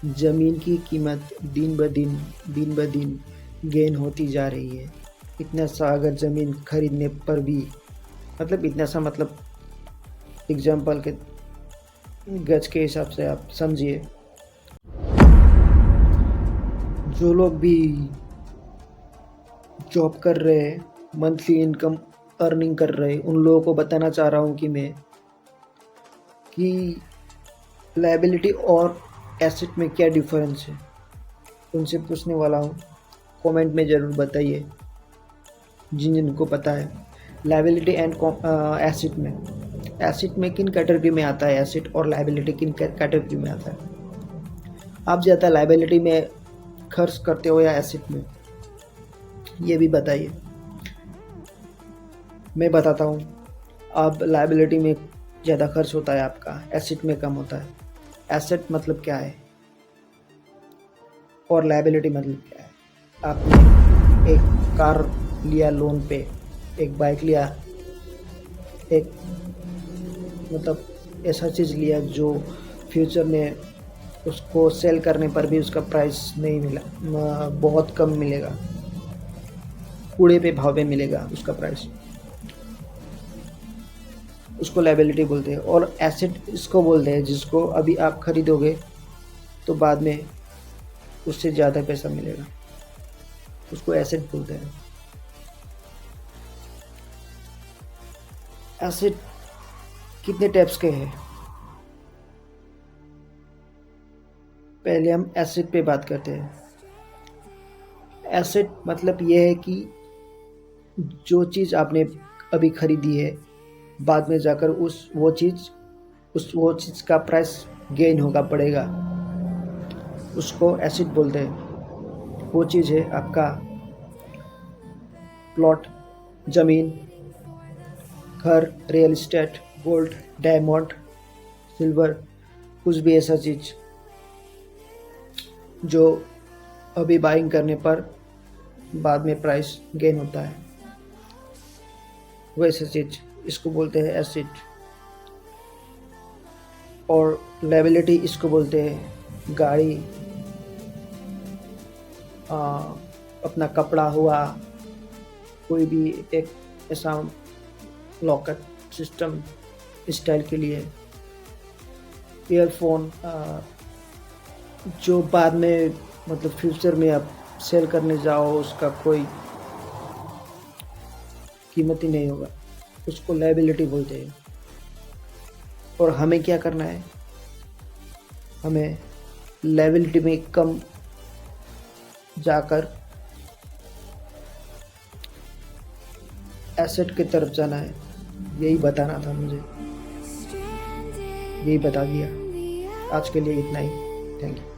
ज़मीन की कीमत दिन ब दिन गेन होती जा रही है। इतना सा अगर ज़मीन खरीदने पर भी मतलब इतना सा मतलब एग्ज़ाम्पल के गज के हिसाब से आप समझिए। जो लोग भी जॉब कर रहे हैं, मंथली इनकम अर्निंग कर रहे हैं, उन लोगों को बताना चाह रहा हूँ कि मैं कि लायबिलिटी और एसेट में क्या डिफरेंस है। उनसे पूछने वाला हूँ, कमेंट में ज़रूर बताइए जिनको पता है। लायबिलिटी एंड एसेट में किन कैटेगरी में आता है एसेट और लायबिलिटी किन कैटेगरी में आता है। आप ज़्यादा लायबिलिटी में खर्च करते हो या एसेट में, ये भी बताइए। मैं बताता हूँ। अब लायबिलिटी में ज़्यादा खर्च होता है आपका, एसेट में कम होता है। एसेट मतलब क्या है और लायबिलिटी मतलब क्या है। आपने एक कार लिया लोन पे, एक बाइक लिया, एक मतलब ऐसा चीज़ लिया जो फ्यूचर में उसको सेल करने पर भी उसका प्राइस नहीं मिला, बहुत कम मिलेगा, कूड़े पे भाव में मिलेगा उसका प्राइस, उसको लायबिलिटी बोलते हैं। और एसेट इसको बोलते हैं जिसको अभी आप खरीदोगे तो बाद में उससे ज़्यादा पैसा मिलेगा, उसको एसेट बोलते हैं। एसेट कितने टाइप्स के हैं, पहले हम एसेट पे बात करते हैं। एसेट मतलब ये है कि जो चीज़ आपने अभी खरीदी है, बाद में जाकर वो चीज़ का प्राइस गेन होगा, बढ़ेगा, उसको एसेट बोलते हैं। वो चीज़ है आपका प्लॉट, ज़मीन, घर, real estate, gold, diamond, silver, कुछ भी ऐसा चीज़ जो अभी बाइंग करने पर बाद में प्राइस गेन होता है, वैसे चीज़ इसको बोलते हैं एसेट। और लायबिलिटी इसको बोलते हैं गाड़ी, अपना कपड़ा हुआ, कोई भी एक ऐसा लॉकर सिस्टम स्टाइल के लिए, ईयरफोन, जो बाद में मतलब फ्यूचर में आप सेल करने जाओ उसका कोई कीमत ही नहीं होगा, उसको लायबिलिटी बोलते हैं। और हमें क्या करना है, हमें लायबिलिटी में कम जाकर एसेट की तरफ जाना है। यही बताना था मुझे, यही बता दिया। आज के लिए इतना ही। Thank you.